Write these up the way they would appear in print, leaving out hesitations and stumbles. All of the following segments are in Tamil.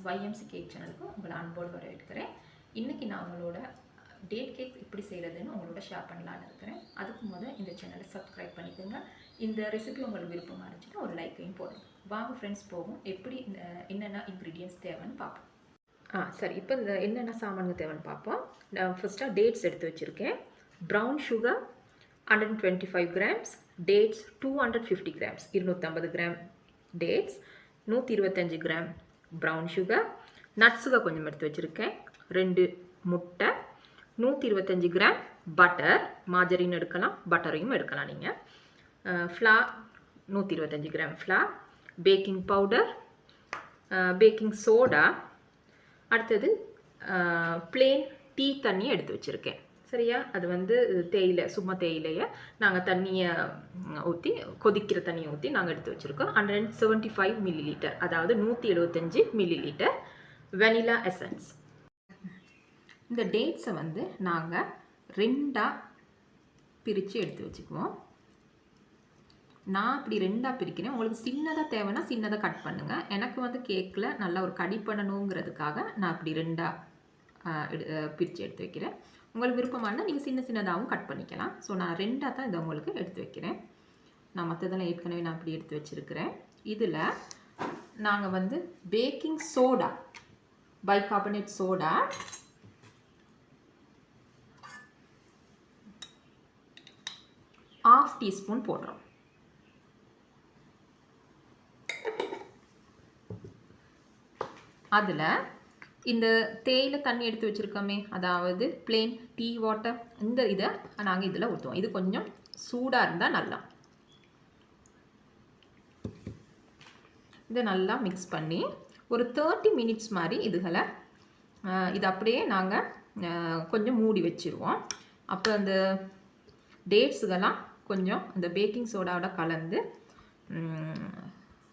ஃப்ரெண்ட்ஸ், YMC கேக் சேனலுக்கு உங்களை அன்போடு வரவேற்கிறேன். இன்றைக்கி நான் உங்களோட டேட் கேக் எப்படி செய்கிறதுன்னு உங்களோட ஷேர் பண்ணலான்னு இருக்கிறேன். அதுக்கு முதல் இந்த சேனலை சப்ஸ்கிரைப் பண்ணிக்கோங்க. இந்த ரெசிபி உங்களுக்கு விருப்பமாக இருந்துச்சுன்னா ஒரு லைக்கையும் போடுங்க. வாங்க ஃப்ரெண்ட்ஸ் போகும் எப்படி என்னென்ன இன்க்ரீடியன்ட்ஸ் தேவைன்னு பார்ப்போம். சரி, இப்போ இந்த என்னென்ன சாமான்கள் தேவைன்னு பார்ப்போம். நான் ஃபஸ்ட்டாக டேட்ஸ் எடுத்து வச்சுருக்கேன். Brown sugar 125 grams, dates 250 grams, 250 gram dates, 125 gram brown sugar, nut sugar கொஞ்சம் எடுத்து வச்சுருக்கேன், 2 முட்டை, 125 கிராம் பட்டர், மார்ஜரின் எடுக்கலாம், பட்டரையும் எடுக்கலாம் நீங்கள், flour 125 gram flour, baking powder, baking soda, அடுத்தது பிளெயின் டீ தண்ணியை எடுத்து வச்சுருக்கேன். சரியா, அது வந்து தேயிலை, சும்மா தேயிலையை நாங்கள் தண்ணியை ஊற்றி, கொதிக்கிற தண்ணியை ஊற்றி நாங்கள் எடுத்து வச்சுருக்கோம். 175 மில்லிலிட்டர், அதாவது 175 மில்லிலிட்டர் வெனிலா எசன்ஸ். இந்த டேட்ஸை வந்து நாங்கள் 2ஆக பிரித்து எடுத்து வச்சுக்குவோம். நான் அப்படி 2ஆக பிரிக்கிறேன். உங்களுக்கு சின்னதாக தேவைன்னா சின்னதாக கட் பண்ணுங்கள். எனக்கு வந்து கேக்கில் நல்லா ஒரு கடி பண்ணணுங்கிறதுக்காக நான் அப்படி 2ஆக பிரித்து எடுத்து வைக்கிறேன். உங்களுக்கு விருப்பமானால் நீங்கள் சின்ன சின்னதாகவும் கட் பண்ணிக்கலாம். ஸோ நான் 2ஆக தான் இதை உங்களுக்கு எடுத்து வைக்கிறேன். நான் மற்றதெல்லாம் ஏற்கனவே நான் அப்படி எடுத்து வச்சுருக்கிறேன். இதில் நாங்கள் வந்து baking soda, bicarbonate soda, ½ teaspoon போடுறோம். அதில் இந்த தேயிலை தண்ணி எடுத்து வச்சுருக்கோமே, அதாவது பிளெயின் டீ வாட்டர், இந்த இதை நாங்கள் இதில் ஊற்றுவோம். இது கொஞ்சம் சூடாக இருந்தால் நல்லா. இதை நல்லா மிக்ஸ் பண்ணி ஒரு 30 மினிட்ஸ் மாதிரி இது அப்படியே நாங்கள் கொஞ்சம் மூடி வச்சுருவோம். அப்போ அந்த டேட்ஸுகெல்லாம் கொஞ்சம் அந்த பேக்கிங் சோடாவோட கலந்து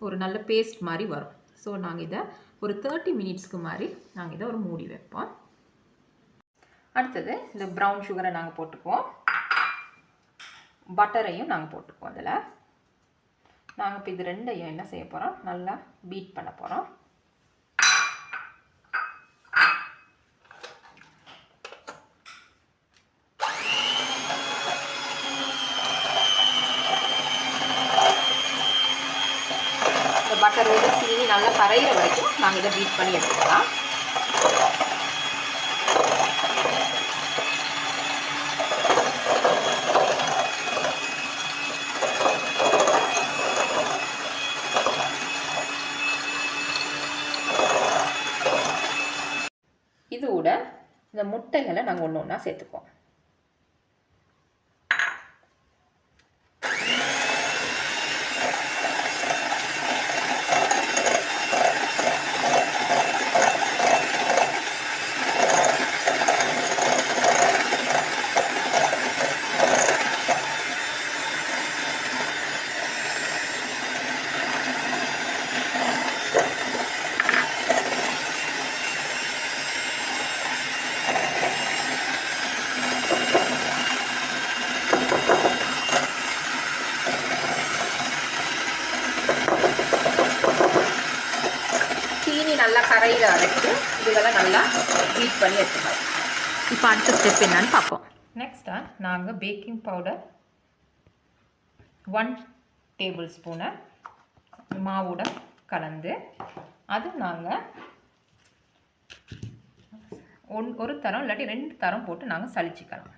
ஒரு நல்ல பேஸ்ட் மாதிரி வரும். ஸோ நாங்கள் இதை ஒரு 30 மினிட்ஸ்க்கு மாதிரி நாங்கள் இதை ஒரு மூடி வைப்போம். அடுத்தது இந்த ப்ரௌன் சுகரை நாங்கள் போட்டுக்குவோம், பட்டரையும் நாங்கள் போட்டுக்குவோம். அதில் நாங்கள் இப்போ இது 2ஐயும் என்ன செய்ய போகிறோம், நல்லா பீட் பண்ண போகிறோம். பட்டரோடு சீனி நல்லா கரையிற வரைக்கும் நாங்கள் இதை பீட் பண்ணி எடுத்துக்கலாம். இதோட இந்த முட்டைகளை நாங்கள் ஒன்று ஒன்றா சேர்த்துக்குவோம். நல்லா கரையிற வரைக்கும் இதெல்லாம் நல்லா பீட் பண்ணி எடுத்துக்கலாம். இப்போ அடுத்த ஸ்டெப் என்னன்னு பார்ப்போம். நெக்ஸ்ட்டாக நாங்கள் பேக்கிங் பவுடர் 1 டேபிள் ஸ்பூனை மாவோட கலந்து அது நாங்கள் ஒரு தரம் இல்லாட்டி 2 தரம் போட்டு நாங்கள் சலிச்சிக்கலாம்.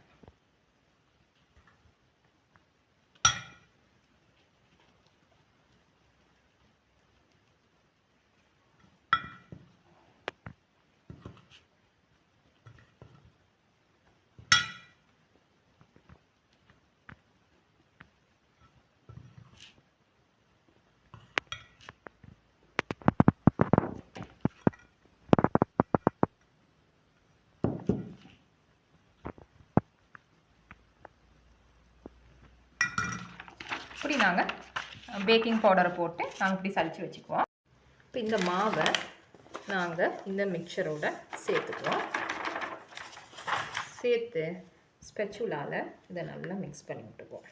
இப்படி நாங்கள் பேக்கிங் பவுடரை போட்டு நாங்கள் இப்படி சலிச்சு வச்சுக்குவோம். இப்போ இந்த மாவை நாங்கள் இந்த மிக்சரோட சேர்த்துக்குவோம். சேர்த்து ஸ்பெச்சுலாவில் இதை நல்லா மிக்ஸ் பண்ணி விட்டுக்குவோம்.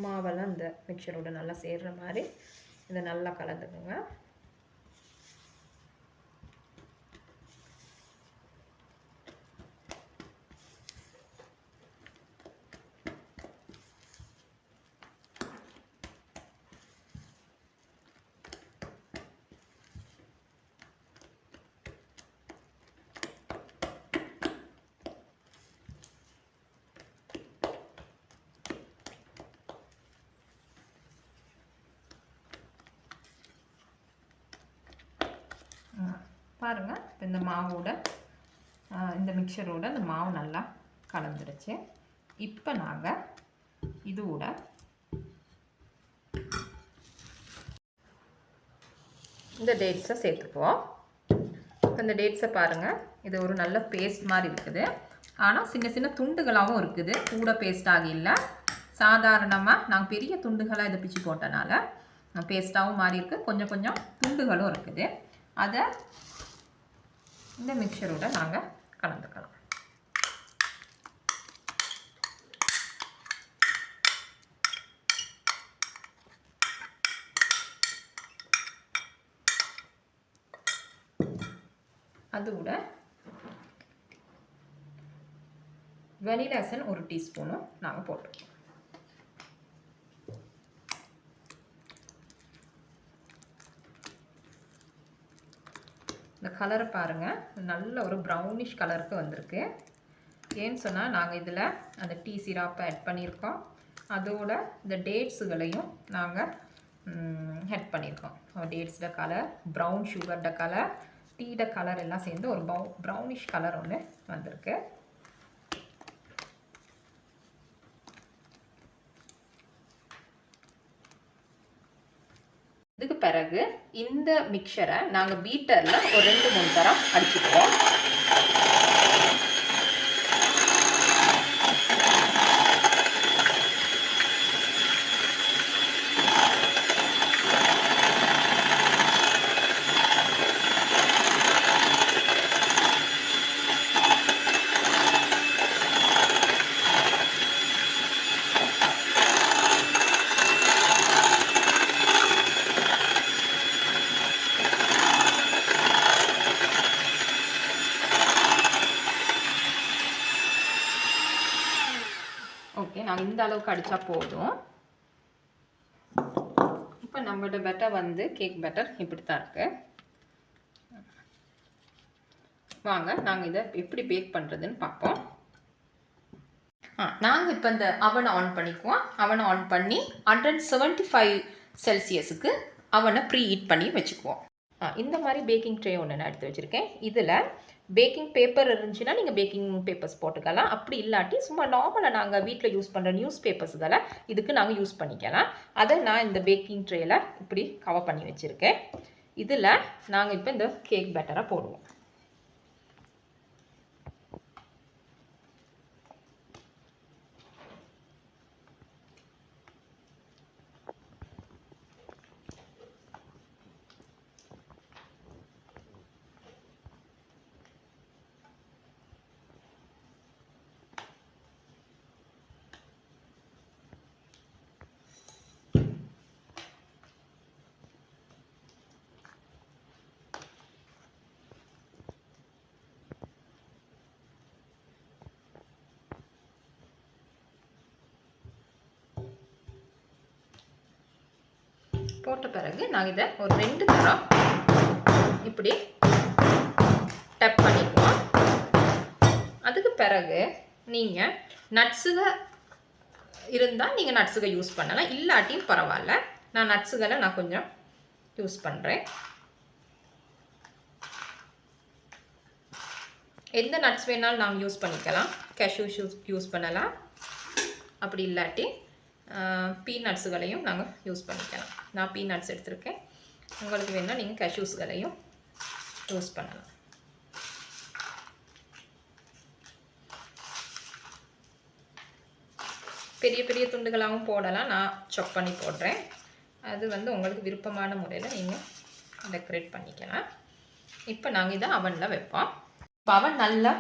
மாவெல்லாம் இந்த மிக்சரோட நல்லா சேர்கிற மாதிரி இதை நல்லா கலந்துக்குங்க. பாருங்கள், இந்த மாவோட இந்த மிக்சரோட இந்த மாவு நல்லா கலந்துருச்சு. இப்போ நாங்கள் இதோட இந்த டேட்ஸை சேர்த்துக்குவோம். இந்த டேட்ஸை பாருங்கள், இது ஒரு நல்ல பேஸ்ட் மாதிரி இருக்குது. ஆனால் சின்ன சின்ன துண்டுகளாகவும் இருக்குது. கூட பேஸ்டாக இல்லை, சாதாரணமாக நாங்கள் பெரிய துண்டுகளாக இதை பிச்சு போட்டனால பேஸ்ட்டாகவும் மாறி இருக்குது. கொஞ்சம் கொஞ்சம் துண்டுகளும் இருக்குது. அதை இந்த மிக்சரோட நாங்கள் கலந்துக்கலாம். அதோட வெனிலா எசன்ஸ் 1 டீஸ்பூனும் நாங்கள் போட்டுருக்கோம். இந்த கலரை பாருங்கள், நல்ல ஒரு ப்ரௌனிஷ் கலருக்கு வந்திருக்கு. ஏன்னு சொன்னால் நாங்கள் இதில் அந்த டீ சிராப்பை ஆட் பண்ணியிருக்கோம். அதோட இந்த டேட்ஸுகளையும் நாங்கள் ஆட் பண்ணியிருக்கோம். டேட்ஸோட கலர், ப்ரௌன் சுகரோட கலர், டீட கலர் எல்லாம் சேர்ந்து ஒரு ப்ரௌனிஷ் கலர் ஒன்று வந்திருக்கு. இதுக்கு பிறகு இந்த மிக்சரை நாங்கள் பீட்டரில் ஒரு 2-3 தரம் அடிச்சுக்குவோம். ஓகே, நாங்கள் இந்த அளவுக்கு அடித்தா போதும். இப்போ நம்மளோட பேட்டர் வந்து கேக் பேட்டர் இப்படி தான் இருக்குது. வாங்க நாங்கள் இதை எப்படி பேக் பண்ணுறதுன்னு பார்ப்போம். நாங்கள் இப்போ இந்த அவனை ஆன் பண்ணிக்குவோம். அவனை ஆன் பண்ணி 175 செல்சியஸுக்கு அவனை ப்ரீ ஹீட் பண்ணி வச்சுக்குவோம். இந்த மாதிரி பேக்கிங் ட்ரே ஒன்று நான் எடுத்து வச்சுருக்கேன். இதில் பேக்கிங் பேப்பர் இருந்துச்சுன்னா நீங்கள் பேக்கிங் பேப்பர்ஸ் போட்டுக்கலாம். அப்படி இல்லாட்டி சும்மா நார்மலாக நாங்கள் வீட்டில் யூஸ் பண்ணுற நியூஸ் பேப்பர்ஸுகளை இதுக்கு நாங்கள் யூஸ் பண்ணிக்கலாம். அதை நான் இந்த பேக்கிங் ட்ரேயில் இப்படி கவர் பண்ணி வச்சுருக்கேன். இதில் நாங்கள் இப்போ இந்த கேக் பேட்டரை போடுவோம். போட்ட பிறகு நாங்கள் இதை ஒரு 2 தரம் இப்படி டப் பண்ணிக்குவோம். அதுக்கு பிறகு நீங்கள் நட்ஸுகள் இருந்தால் நீங்கள் நட்ஸுகள் யூஸ் பண்ணலாம், இல்லாட்டியும் பரவாயில்ல. நான் நட்ஸுகளை நான் கொஞ்சம் யூஸ் பண்ணுறேன். எந்த நட்ஸ் வேணாலும் நாங்கள் யூஸ் பண்ணிக்கலாம். கேஷ்யூ யூஸ் பண்ணலாம், அப்படி இல்லாட்டி பீநட்ஸுகளையும் நாங்கள் யூஸ் பண்ணிக்கலாம். நான் பீநட்ஸ் எடுத்திருக்கேன். உங்களுக்கு வேணால் நீங்கள் கேஷ்யூஸ்களையும் யூஸ் பண்ணலாம். பெரிய பெரிய துண்டுகளாகவும் போடலாம். நான் சாப் பண்ணி போடுறேன். அது வந்து உங்களுக்கு விருப்பமான முறையில் நீங்கள் டெக்கரேட் பண்ணிக்கலாம். இப்போ நாங்கள் இதை அவனில் வைப்போம். இப்போ அவன் நல்லா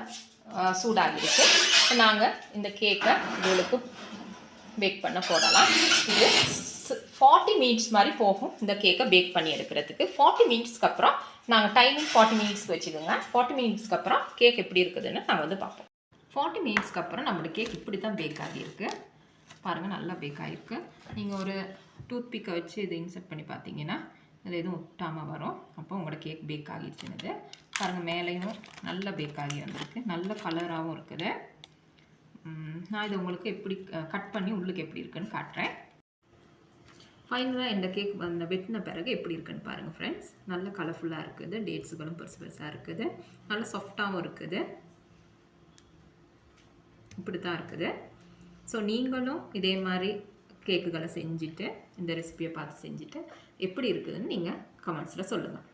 சூடாகிடுச்சு. நாங்கள் இந்த கேக்கை உங்களுக்கு பேக் பண்ண போடலாம். இது 40 மினிட்ஸ் மாதிரி போகும் இந்த கேக்கை பேக் பண்ணி எடுக்கிறதுக்கு. 40 மினிட்ஸ்க்கு அப்புறம் நாங்கள் டைமிங் 40 மினிட்ஸ்க்கு வச்சுக்கோங்க. 40 மினிட்ஸ்க்கு அப்புறம் கேக் எப்படி இருக்குதுன்னு நாங்கள் வந்து பார்ப்போம். 40 மினிட்ஸ்க்கு அப்புறம் நம்மளோட கேக் இப்படி தான் பேக் ஆகியிருக்கு. பாருங்கள், நல்லா பேக் ஆகிருக்கு. நீங்கள் ஒரு டூத் பிக்கை வச்சு இதை இன்சர்ட் பண்ணி பார்த்தீங்கன்னா இதில் எதுவும் ஒட்டாமல் வரும். அப்போ உங்களோட கேக் பேக் ஆகிடுச்சுன்னு பாருங்கள். மேலேயும் நல்லா பேக் ஆகி வந்திருக்கு. நல்ல கலராகவும் இருக்குது. நான் இதை உங்களுக்கு எப்படி கட் பண்ணி உள்ளுக்கு எப்படி இருக்குன்னு காட்டுறேன். ஃபைனலாக இந்த கேக் அந்த வெட்டின பிறகு எப்படி இருக்குன்னு பாருங்கள் ஃப்ரெண்ட்ஸ். நல்ல கலர்ஃபுல்லாக இருக்குது. டேட்ஸுகளும் பெருசு பெருசாக இருக்குது. நல்ல சாஃப்டாகவும் இருக்குது. இப்படி தான் இருக்குது. ஸோ நீங்களும் இதே மாதிரி கேக்குகளை செஞ்சுட்டு இந்த ரெசிபியை பார்த்து செஞ்சுட்டு எப்படி இருக்குதுன்னு நீங்கள் கமெண்ட்ஸில் சொல்லுங்கள்.